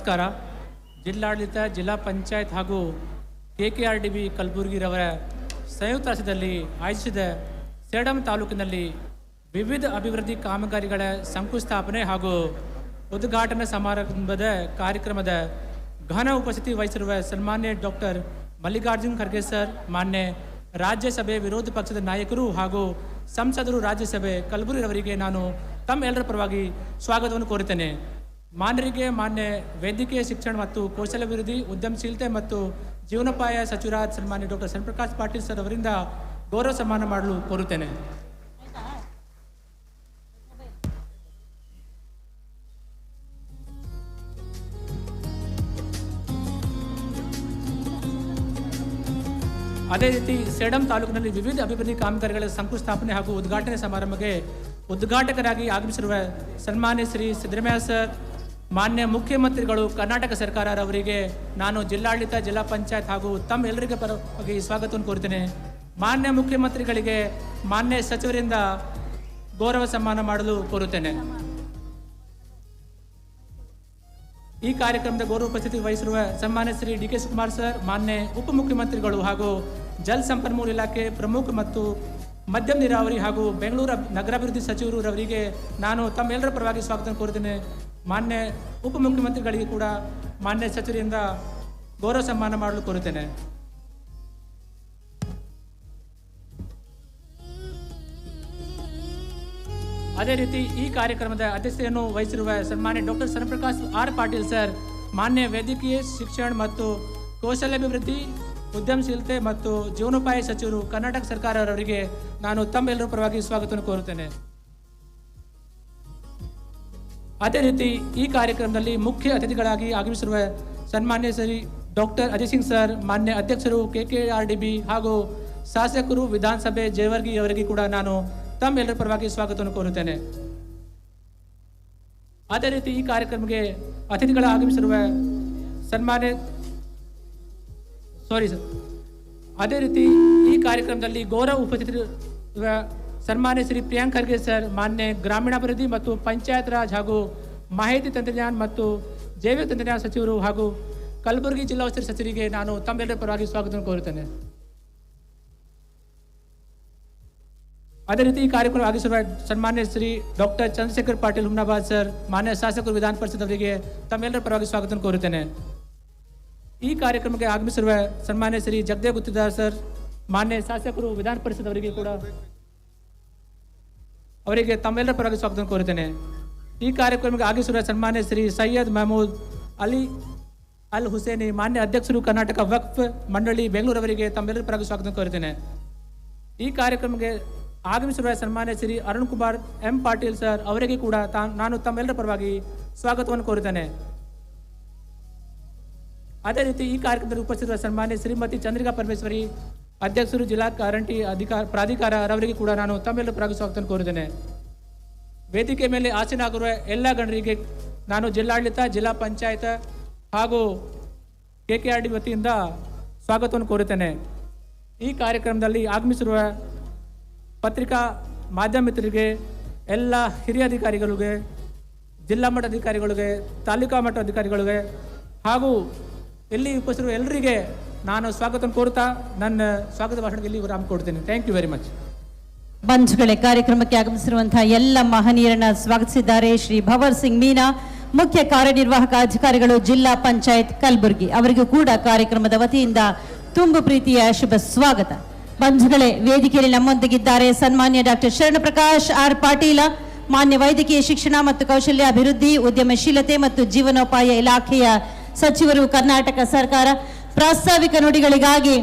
ನಮಸ್ಕಾರ. ಜಿಲ್ಲಾಡಳಿತ, ಜಿಲ್ಲಾ ಪಂಚಾಯತ್ ಹಾಗೂ KKRDB ಕಲಬುರಗಿರವರ ಸಂಯುಕ್ತ ಆಶ್ರಯದಲ್ಲಿ ಆಯೋಜಿಸಿದ ಸೇಡಂ ತಾಲೂಕಿನಲ್ಲಿ ವಿವಿಧ ಅಭಿವೃದ್ಧಿ ಕಾಮಗಾರಿಗಳ ಶಂಕುಸ್ಥಾಪನೆ ಹಾಗೂ ಉದ್ಘಾಟನಾ ಸಮಾರಂಭದ ಕಾರ್ಯಕ್ರಮದ ಘನ ಉಪಸ್ಥಿತಿ ವಹಿಸಿರುವ ಸನ್ಮಾನ್ಯ ಡಾಕ್ಟರ್ ಮಲ್ಲಿಕಾರ್ಜುನ್ ಖರ್ಗೆ ಸರ್, ಮಾನ್ಯ ರಾಜ್ಯಸಭೆ ವಿರೋಧ ಪಕ್ಷದ ನಾಯಕರು ಹಾಗೂ ಸಂಸದರು ರಾಜ್ಯಸಭೆ ಕಲಬುರಗಿರವರಿಗೆ ನಾನು ತಮ್ಮೆಲ್ಲರ ಪರವಾಗಿ ಸ್ವಾಗತವನ್ನು ಕೋರುತ್ತೇನೆ. ಮಾನ್ಯರಿಗೆ ಮಾನ್ಯ ವೈದ್ಯಕೀಯ ಶಿಕ್ಷಣ ಮತ್ತು ಕೌಶಲ್ಯಾಭಿವೃದ್ಧಿ, ಉದ್ಯಮಶೀಲತೆ ಮತ್ತು ಜೀವನೋಪಾಯ ಸಚಿವರಾದ ಸನ್ಮಾನ್ಯ ಡಾಕ್ಟರ್ ಶರಣಪ್ರಕಾಶ್ ಪಾಟೀಲ್ ಸರ್ ಅವರಿಂದ ಗೌರವ ಸನ್ಮಾನ ಮಾಡಲು ಕೋರುತ್ತೇನೆ. ಅದೇ ರೀತಿ ಸೇಡಂ ತಾಲೂಕಿನಲ್ಲಿ ವಿವಿಧ ಅಭಿವೃದ್ಧಿ ಕಾಮಗಾರಿಗಳ ಶಂಕುಸ್ಥಾಪನೆ ಹಾಗೂ ಉದ್ಘಾಟನೆ ಸಮಾರಂಭಕ್ಕೆ ಉದ್ಘಾಟಕರಾಗಿ ಆಗಮಿಸಿರುವ ಸನ್ಮಾನ್ಯ ಶ್ರೀ ಸಿದ್ದರಾಮಯ್ಯ ಸರ್, ಮಾನ್ಯ ಮುಖ್ಯಮಂತ್ರಿಗಳು ಕರ್ನಾಟಕ ಸರ್ಕಾರವರಿಗೆ ನಾನು ಜಿಲ್ಲಾಡಳಿತ, ಜಿಲ್ಲಾ ಪಂಚಾಯತ್ ಹಾಗೂ ತಮ್ಮೆಲ್ಲರಿಗೆ ಪರವಾಗಿ ಸ್ವಾಗತವನ್ನು ಕೋರುತ್ತೇನೆ. ಮಾನ್ಯ ಮುಖ್ಯಮಂತ್ರಿಗಳಿಗೆ ಮಾನ್ಯ ಸಚಿವರಿಂದ ಗೌರವ ಸನ್ಮಾನ ಮಾಡಲು ಕೋರುತ್ತೇನೆ. ಈ ಕಾರ್ಯಕ್ರಮದ ಗೌರವ ಉಪಸ್ಥಿತಿ ವಹಿಸಿರುವ ಸನ್ಮಾನ್ಯ ಶ್ರೀ DK ಶಿವಕುಮಾರ್ ಸರ್, ಮಾನ್ಯ ಉಪಮುಖ್ಯಮಂತ್ರಿಗಳು ಹಾಗೂ ಜಲ ಸಂಪನ್ಮೂಲ ಇಲಾಖೆ ಪ್ರಮುಖ ಮತ್ತು ಮಧ್ಯಮ ನೀರಾವರಿ ಹಾಗೂ ಬೆಂಗಳೂರು ನಗರಾಭಿವೃದ್ಧಿ ಸಚಿವರವರಿಗೆ ನಾನು ತಮ್ಮೆಲ್ಲರ ಪರವಾಗಿ ಸ್ವಾಗತ ಕೋರುತ್ತೇನೆ. ಮಾನ್ಯ ಉಪಮುಖ್ಯಮಂತ್ರಿಗಳಿಗೆ ಕೂಡ ಮಾನ್ಯ ಸಚಿವರಿಂದ ಗೌರವ ಸನ್ಮಾನ ಮಾಡಲು ಕೋರುತ್ತೇನೆ. ಅದೇ ರೀತಿ ಈ ಕಾರ್ಯಕ್ರಮದ ಅಧ್ಯಕ್ಷತೆಯನ್ನು ವಹಿಸಿರುವ ಸನ್ಮಾನ್ಯ ಡಾಕ್ಟರ್ ಶರಣಪ್ರಕಾಶ್ ಪಾಟೀಲ್ ಸರ್, ಮಾನ್ಯ ವೈದ್ಯಕೀಯ ಶಿಕ್ಷಣ ಮತ್ತು ಕೌಶಲ್ಯಾಭಿವೃದ್ಧಿ, ಉದ್ಯಮಶೀಲತೆ ಮತ್ತು ಜೀವನೋಪಾಯ ಸಚಿವರು ಕರ್ನಾಟಕ ಸರ್ಕಾರವರಿಗೆ ನಾನು ತಮ್ಮೆಲ್ಲರ ಪರವಾಗಿ ಸ್ವಾಗತವನ್ನು ಕೋರುತ್ತೇನೆ. ಅದೇ ರೀತಿ ಈ ಕಾರ್ಯಕ್ರಮದಲ್ಲಿ ಮುಖ್ಯ ಅತಿಥಿಗಳಾಗಿ ಆಗಮಿಸಿರುವ ಸನ್ಮಾನ್ಯ ಶ್ರೀ ಡಾಕ್ಟರ್ ಅಜಯ್ ಸಿಂಗ್ ಸರ್, ಮಾನ್ಯ ಅಧ್ಯಕ್ಷರು KKRDB ಹಾಗೂ ಶಾಸಕರು ವಿಧಾನಸಭೆ ಜೇವರ್ಗಿ ಅವರಿಗೆ ಕೂಡ ನಾನು ತಮ್ಮೆಲ್ಲರ ಪರವಾಗಿ ಸ್ವಾಗತವನ್ನು ಕೋರುತ್ತೇನೆ. ಅದೇ ರೀತಿ ಈ ಕಾರ್ಯಕ್ರಮಕ್ಕೆ ಅತಿಥಿಗಳ ಆಗಮಿಸಿರುವ ಅದೇ ರೀತಿ ಈ ಕಾರ್ಯಕ್ರಮದಲ್ಲಿ ಗೌರವ ಉಪಸ್ಥಿತಿ ಸನ್ಮಾನ್ಯ ಶ್ರೀ ಪ್ರಿಯಾಂಕ್ ಖರ್ಗೆ ಸರ್, ಮಾನ್ಯ ಗ್ರಾಮೀಣಾಭಿವೃದ್ಧಿ ಮತ್ತು ಪಂಚಾಯತ್ ರಾಜ್ ಹಾಗೂ ಮಾಹಿತಿ ತಂತ್ರಜ್ಞಾನ ಮತ್ತು ಜೈವಿಕ ತಂತ್ರಜ್ಞಾನ ಸಚಿವರು ಹಾಗೂ ಕಲಬುರಗಿ ಜಿಲ್ಲಾ ಉಸ್ತುವಾರಿ ಸಚಿವರಿಗೆ ನಾನು ತಮ್ಮೆಲ್ಲರ ಪರವಾಗಿ ಸ್ವಾಗತವನ್ನು ಕೋರುತ್ತೇನೆ. ಅದೇ ರೀತಿ ಈ ಕಾರ್ಯಕ್ರಮ ಆಗಿಸಿರುವ ಸನ್ಮಾನ್ಯ ಶ್ರೀ ಡಾಕ್ಟರ್ ಚಂದ್ರಶೇಖರ್ ಪಾಟೀಲ್ ಹುಮ್ನಾಬಾದ್ ಸರ್, ಮಾನ್ಯ ಶಾಸಕರು ವಿಧಾನ ಪರಿಷತ್ ಅವರಿಗೆ ತಮ್ಮೆಲ್ಲರ ಪರವಾಗಿ ಸ್ವಾಗತ ಕೋರುತ್ತೇನೆ. ಈ ಕಾರ್ಯಕ್ರಮಕ್ಕೆ ಆಗಮಿಸಿರುವ ಸನ್ಮಾನ್ಯ ಶ್ರೀ ಜಗದೇವ್ ಗುತ್ತಿದಾರ್ ಸರ್, ಮಾನ್ಯ ಶಾಸಕರು ವಿಧಾನ ಪರಿಷತ್ ಅವರಿಗೆ ಕೂಡ ಅವರಿಗೆ ತಮ್ಮೆಲ್ಲರ ಪರವಾಗಿ ಸ್ವಾಗತ ಕೋರುತ್ತೇನೆ. ಈ ಕಾರ್ಯಕ್ರಮಕ್ಕೆ ಆಗಮಿಸಿರುವ ಸನ್ಮಾನ್ಯ ಶ್ರೀ ಸೈಯದ್ ಮಹಮೂದ್ ಅಲಿ ಅಲ್ ಹುಸೇನಿ, ಮಾನ್ಯ ಅಧ್ಯಕ್ಷರು ಕರ್ನಾಟಕ ವಕ್ಫ್ ಮಂಡಳಿ ಬೆಂಗಳೂರು ಅವರಿಗೆ ತಮ್ಮೆಲ್ಲರ ಪರವಾಗಿ ಸ್ವಾಗತ ಕೋರುತ್ತೇನೆ. ಈ ಕಾರ್ಯಕ್ರಮಕ್ಕೆ ಆಗಮಿಸಿರುವ ಸನ್ಮಾನ್ಯ ಶ್ರೀ ಅರುಣ್ ಕುಮಾರ್ M ಪಾಟೀಲ್ ಸರ್ ಅವರಿಗೆ ಕೂಡ ನಾನು ತಮ್ಮೆಲ್ಲರ ಪರವಾಗಿ ಸ್ವಾಗತವನ್ನು ಕೋರುತ್ತೇನೆ. ಅದೇ ರೀತಿ ಈ ಕಾರ್ಯಕ್ರಮದಲ್ಲಿ ಉಪಸ್ಥಿತಿರುವ ಸನ್ಮಾನ್ಯ ಶ್ರೀಮತಿ ಚಂದ್ರಿಕಾ ಪರಮೇಶ್ವರಿ, ಅಧ್ಯಕ್ಷರು ಜಿಲ್ಲಾ ಗ್ಯಾರಂಟಿ ಪ್ರಾಧಿಕಾರ ಅವರಿಗೆ ಕೂಡ ನಾನು ತಮ್ಮೆಲ್ಲರ ಪರವಾಗಿ ಸ್ವಾಗತ ಕೋರುತ್ತೇನೆ. ವೇದಿಕೆ ಮೇಲೆ ಆಸೀನರಾಗಿರುವ ಎಲ್ಲ ಗಣ್ಯರಿಗೆ ನಾನು ಜಿಲ್ಲಾಡಳಿತ, ಜಿಲ್ಲಾ ಪಂಚಾಯತ್ ಹಾಗೂ KKRDB ವತಿಯಿಂದ ಸ್ವಾಗತವನ್ನು ಕೋರುತ್ತೇನೆ. ಈ ಕಾರ್ಯಕ್ರಮದಲ್ಲಿ ಆಗಮಿಸಿರುವ ಪತ್ರಿಕಾ ಮಾಧ್ಯಮ ಮಿತ್ರರಿಗೆ, ಎಲ್ಲ ಹಿರಿಯ ಅಧಿಕಾರಿಗಳಿಗೆ, ಜಿಲ್ಲಾ ಮಟ್ಟ ಅಧಿಕಾರಿಗಳಿಗೆ, ತಾಲೂಕಾ ಮಟ್ಟ ಅಧಿಕಾರಿಗಳಿಗೆ ಹಾಗೂ ಇಲ್ಲಿ ಉಪಸ್ಥಿತರು ಎಲ್ಲರಿಗೆ ನಾನು ಸ್ವಾಗತ ಕೋರುತ್ತಾ ನನ್ನ ಸ್ವಾಗತ ಭಾಷಣಕ್ಕೆ ಇಲ್ಲಿ ವಿರಾಮ ಕೊಡ್ತೇನೆ. Thank you very much. ಬಂಧುಗಳೇ, ಕಾರ್ಯಕ್ರಮಕ್ಕೆ ಆಗಮಿಸಿರುವಂತಹ ಎಲ್ಲ ಮಹನೀಯರನ್ನ ಸ್ವಾಗತಿಸಿದ್ದಾರೆ ಶ್ರೀ ಭವರ್ ಸಿಂಗ್ ಮೀನಾ, ಮುಖ್ಯ ಕಾರ್ಯನಿರ್ವಾಹಕ ಅಧಿಕಾರಿಗಳು, ಜಿಲ್ಲಾ ಪಂಚಾಯತ್ ಕಲಬುರಗಿ. ಅವರಿಗೂ ಕೂಡ ಕಾರ್ಯಕ್ರಮದ ವತಿಯಿಂದ ತುಂಬು ಪ್ರೀತಿಯ ಶುಭ ಸ್ವಾಗತ. ಬಂಧುಗಳೇ, ವೇದಿಕೆಯಲ್ಲಿ ನಮ್ಮೊಂದಿಗಿದ್ದಾರೆ ಸನ್ಮಾನ್ಯ ಡಾಕ್ಟರ್ ಶರಣಪ್ರಕಾಶ್ ಪಾಟೀಲ, ಮಾನ್ಯ ವೈದ್ಯಕೀಯ ಶಿಕ್ಷಣ ಮತ್ತು ಕೌಶಲ್ಯಾಭಿವೃದ್ಧಿ, ಉದ್ಯಮಶೀಲತೆ ಮತ್ತು ಜೀವನೋಪಾಯ ಇಲಾಖೆಯ ಸಚಿವರು, ಕರ್ನಾಟಕ ಸರ್ಕಾರ. ಪ್ರಾಸ್ತಾವಿಕ ನುಡಿಗಳಿಗಾಗಿ